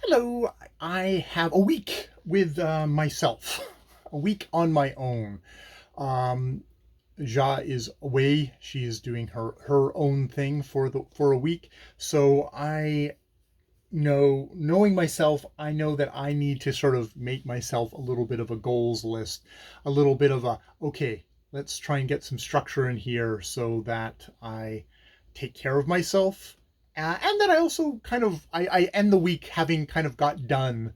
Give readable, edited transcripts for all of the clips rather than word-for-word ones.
Hello, I have a week with myself, a week on my own. Um, Ja is away; she is doing her own thing for a week. So knowing myself, I know that I need to sort of make myself a little bit of a goals list, a little bit of a okay. Let's try and get some structure in here so that I take care of myself, and that I also I end the week having kind of got done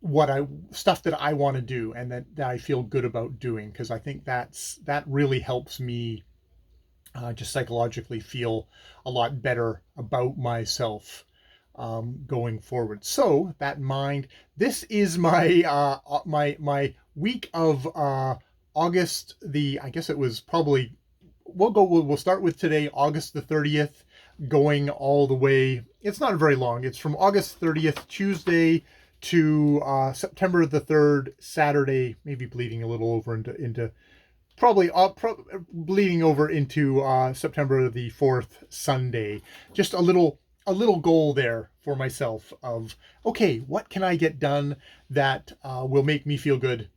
what I stuff that I want to do and that I feel good about doing, because I think that really helps me just psychologically feel a lot better about myself going forward. So that in mind, this is my week of August. I guess it was probably we'll start with today, August the 30th, going all the way. It's not very long. It's from August 30th, Tuesday, to September the 3rd, Saturday, maybe bleeding a little over into probably bleeding over into September the 4th, Sunday. Just a little goal there for myself of okay, what can I get done that will make me feel good,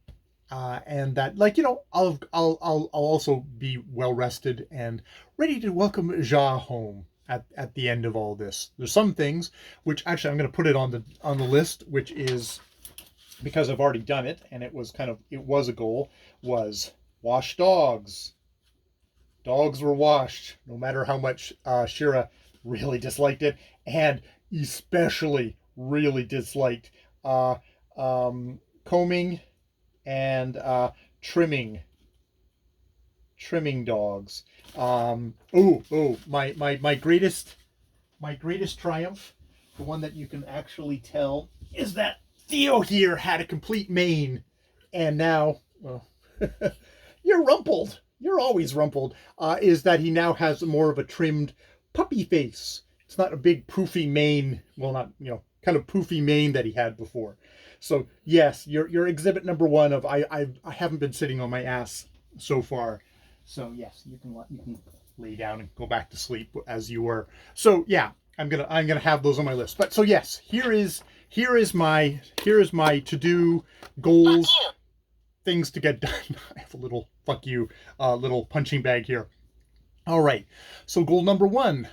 and that, I'll also be well rested and ready to welcome Ja home at the end of all this. There's some things which actually I'm going to put it on the list, which is because I've already done it, and it was a goal, was wash dogs. Dogs were washed, no matter how much Shira really disliked it, and especially really disliked uh, combing and trimming dogs. My greatest triumph, the one that you can actually tell, is that Theo here had a complete mane, and now, well, you're rumpled. You're always rumpled. Is that he now has more of a trimmed puppy face. It's not a big poofy mane. Well, not kind of poofy mane that he had before. So yes, you're exhibit number one of I haven't been sitting on my ass so far. So yes, you can lay down and go back to sleep as you were. So yeah, I'm gonna have those on my list. But so yes, here is my to do goals, things to get done. I have a little fuck you, little punching bag here. All right. So goal number one,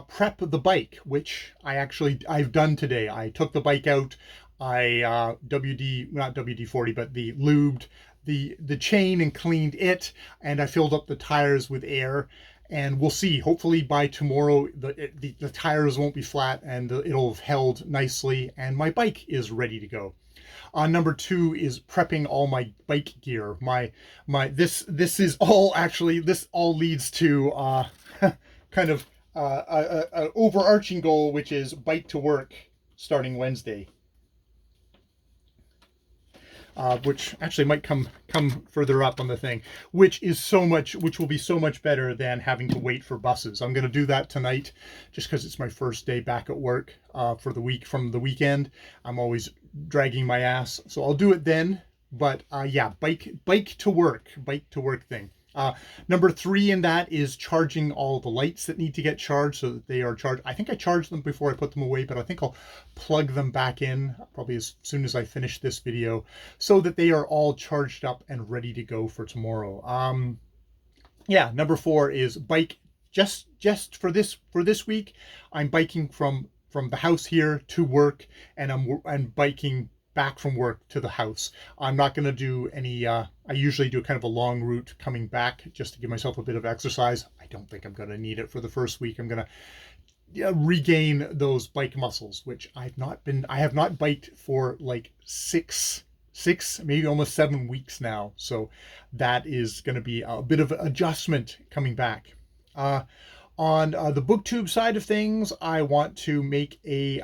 prep the bike, which I've done today. I took the bike out. I WD not WD-40, but the lubed the chain and cleaned it, and I filled up the tires with air. And we'll see. Hopefully by tomorrow, the tires won't be flat, and it'll have held nicely, and my bike is ready to go. Number two is prepping all my bike gear. This all leads to kind of an overarching goal, which is bike to work starting Wednesday. Which actually might come further up on the thing, which will be so much better than having to wait for buses. I'm going to do that tonight, just because it's my first day back at work for the week from the weekend. I'm always dragging my ass, so I'll do it then. But yeah, bike to work thing. Number three in that is charging all the lights that need to get charged, so that they are charged. I think I charged them before I put them away, but I think I'll plug them back in probably as soon as I finish this video, so that they are all charged up and ready to go for tomorrow. Yeah, number four is bike. Just for this week, I'm biking from the house here to work, and I'm biking back from work to the house. I'm not going to do any. I usually do kind of a long route coming back, just to give myself a bit of exercise. I don't think I'm going to need it for the first week. I'm going to regain those bike muscles, which I have not biked for like six, maybe almost 7 weeks now. So that is going to be a bit of adjustment coming back. On the booktube side of things, I want to make a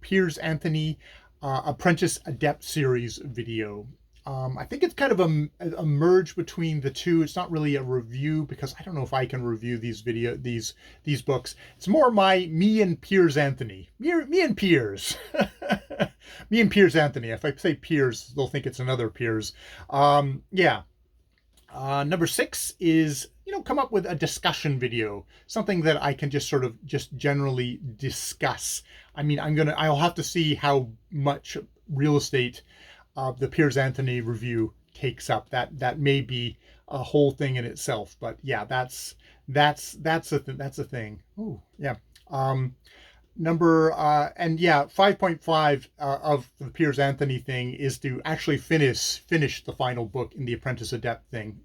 Piers Anthony Apprentice Adept series video. I think it's kind of a merge between the two. It's not really a review, because I don't know if I can review these books. It's more me and Piers Anthony. Me and Piers. Me and Piers Anthony. If I say Piers, they'll think it's another Piers. Yeah. Number 6 is, come up with a discussion video, something that I can just sort of just generally discuss. I mean, I'll have to see how much real estate the Piers Anthony review takes up. That may be a whole thing in itself, but yeah, that's a thing. Oh, yeah. Number and yeah, 5.5 of the Piers Anthony thing is to actually finish the final book in the Apprentice Adept thing.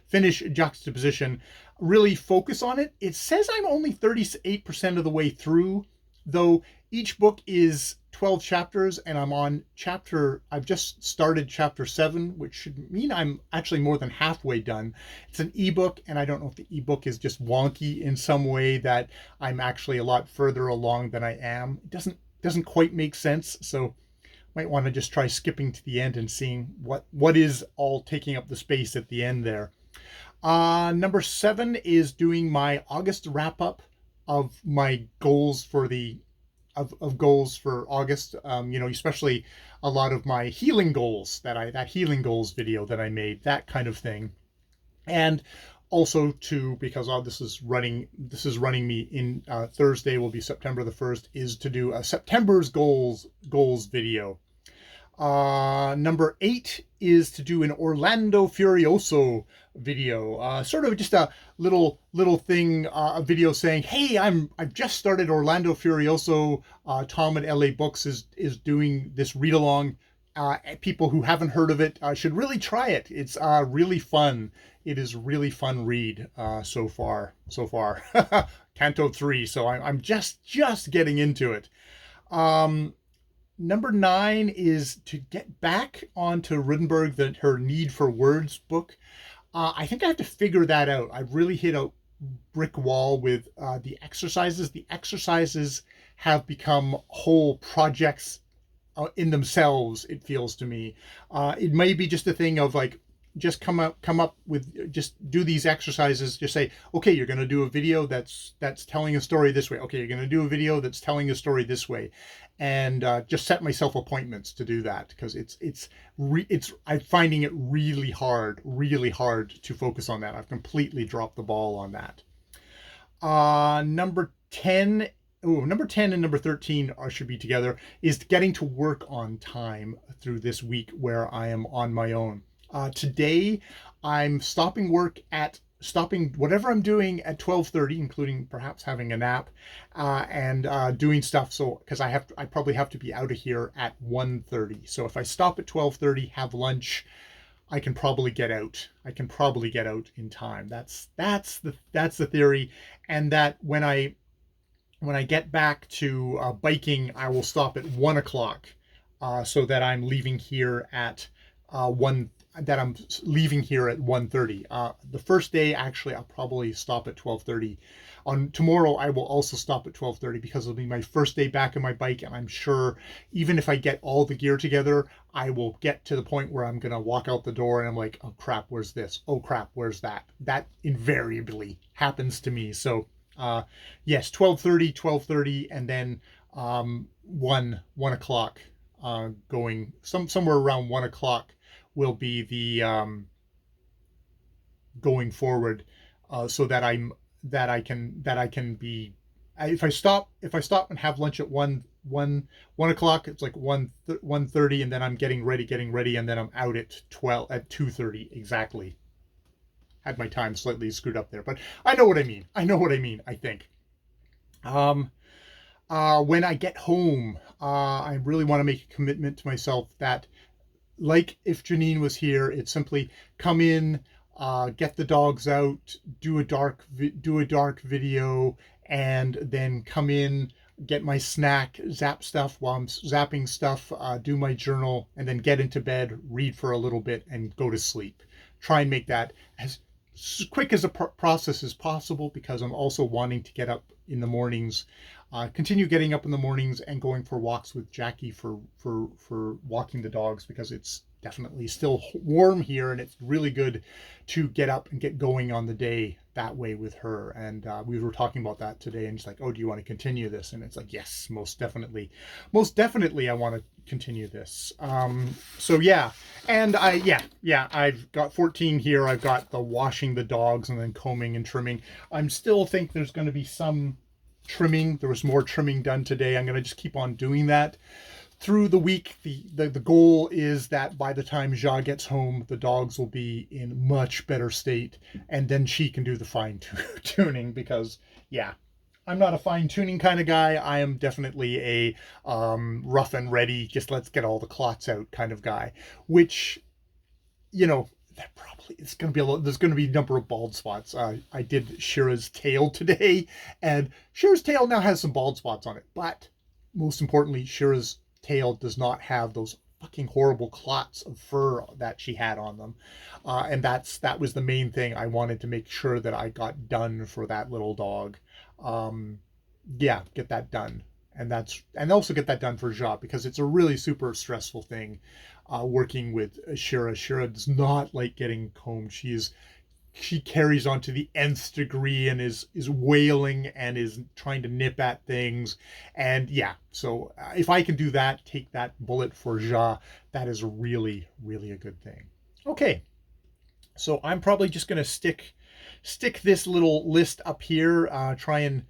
Finish Juxtaposition, really focus on it. It says I'm only 38% of the way through, though each book is 12 chapters, and I've just started chapter 7, which should mean I'm actually more than halfway done. It's an ebook, and I don't know if the ebook is just wonky in some way that I'm actually a lot further along than I am. It doesn't quite make sense, so might want to just try skipping to the end and seeing what is all taking up the space at the end there. Number 7 is doing my August wrap up of my goals for goals for August. Especially a lot of my healing goals that healing goals video that I made, that kind of thing. And also because this is running me in Thursday will be September the 1st, is to do a September's goals video. Number 8 is to do an Orlando Furioso video, sort of just a little thing, a video saying, hey, I've just started Orlando Furioso. Tom at LA Books is doing this read along. People who haven't heard of it should really try it. It's really fun. It is really fun read so far. Canto 3. So I'm just getting into it. Number 9 is to get back onto Rittenberg, her Need for Words book. I think I have to figure that out. I've really hit a brick wall with the exercises. The exercises have become whole projects in themselves, it feels to me. It may be just a thing of like, just come up with, just do these exercises. Just say, okay, you're going to do a video that's telling a story this way. Okay, you're going to do a video that's telling a story this way, and just set myself appointments to do that, because I'm finding it really hard to focus on that. I've completely dropped the ball on that. Number 10 and number 13 should be together, is getting to work on time through this week where I am on my own. Today, I'm stopping whatever I'm doing at 12:30, including perhaps having a nap, and doing stuff. So, because I probably have to be out of here at 1:30. So if I stop at 12:30, have lunch, I can probably get out. In time. That's the theory, and that when I get back to biking, I will stop at 1 o'clock, so that I'm leaving here at 1:30. The first day, actually, I'll probably stop at 12:30. On tomorrow, I will also stop at 12:30 because it'll be my first day back on my bike, and I'm sure even if I get all the gear together, I will get to the point where I'm gonna walk out the door and I'm like, oh crap, where's this? Oh crap, where's that? That invariably happens to me. So yes, 12:30, and then 1 o'clock, going somewhere around 1 o'clock will be the going forward, so that I can be, if I stop and have lunch at 1 o'clock, it's like 1:30, and then I'm getting ready, and then I'm out at 2:30 exactly. Had my time slightly screwed up there, but I know what I mean. I think. When I get home, I really want to make a commitment to myself that, like if Janine was here, it's simply come in, get the dogs out, do a dark video, and then come in, get my snack, zap stuff while I'm zapping stuff, do my journal, and then get into bed, read for a little bit, and go to sleep. Try and make that as quick as a process as possible, because I'm also wanting to get up in the mornings, continue getting up in the mornings and going for walks with Jackie for walking the dogs, because it's definitely still warm here, and it's really good to get up and get going on the day that way with her. And we were talking about that today, and she's like, oh, do you want to continue this? And it's like, yes, most definitely I want to continue this. So yeah, and I've got 14 here. I've got the washing the dogs and then combing and trimming. I'm still think there's going to be some trimming. There was more trimming done today. I'm going to just keep on doing that through the week. The goal is that by the time Ja gets home, the dogs will be in much better state, and then she can do the fine tuning, because yeah, I'm not a fine tuning kind of guy. I am definitely a rough and ready, just let's get all the clots out kind of guy, which, you know, that probably it's going to be there's going to be a number of bald spots. I did Shira's tail today, and Shira's tail now has some bald spots on it, but most importantly, Shira's tail does not have those fucking horrible clots of fur that she had on them, and that was the main thing I wanted to make sure that I got done for that little dog. Yeah, get that done, and also get that done for Ja, because it's a really super stressful thing, working with Shira. Shira does not like getting combed. She carries on to the nth degree and is wailing and is trying to nip at things. And yeah, so if I can do that, take that bullet for Ja, that is really, really a good thing. Okay, so I'm probably just going to stick this little list up here, try and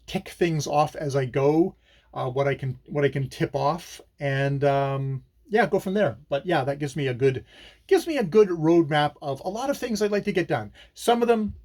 tick things off as I go, what I can tip off, and yeah, go from there. But yeah, that gives me a good roadmap of a lot of things I'd like to get done. Some of them,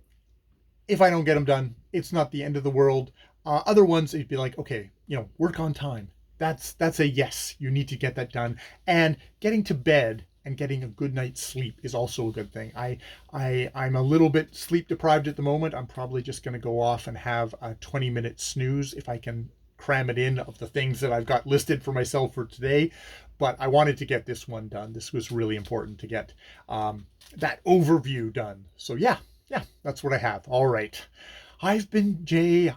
if I don't get them done, it's not the end of the world. Other ones, it'd be like, okay, work on time. That's a yes. You need to get that done. And getting to bed and getting a good night's sleep is also a good thing. I'm a little bit sleep deprived at the moment. I'm probably just going to go off and have a 20-minute snooze if I can cram it in, of the things that I've got listed for myself for today. But I wanted to get this one done. This was really important to get that overview done. So yeah, that's what I have. All right. I've been Jay,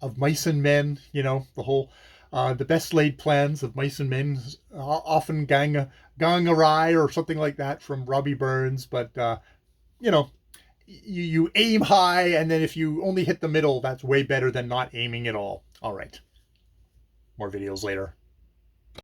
of Mice and Men, the whole, the best laid plans of mice and men often gang awry, or something like that, from Robbie Burns. But, you aim high, and then if you only hit the middle, that's way better than not aiming at all. All right. More videos later.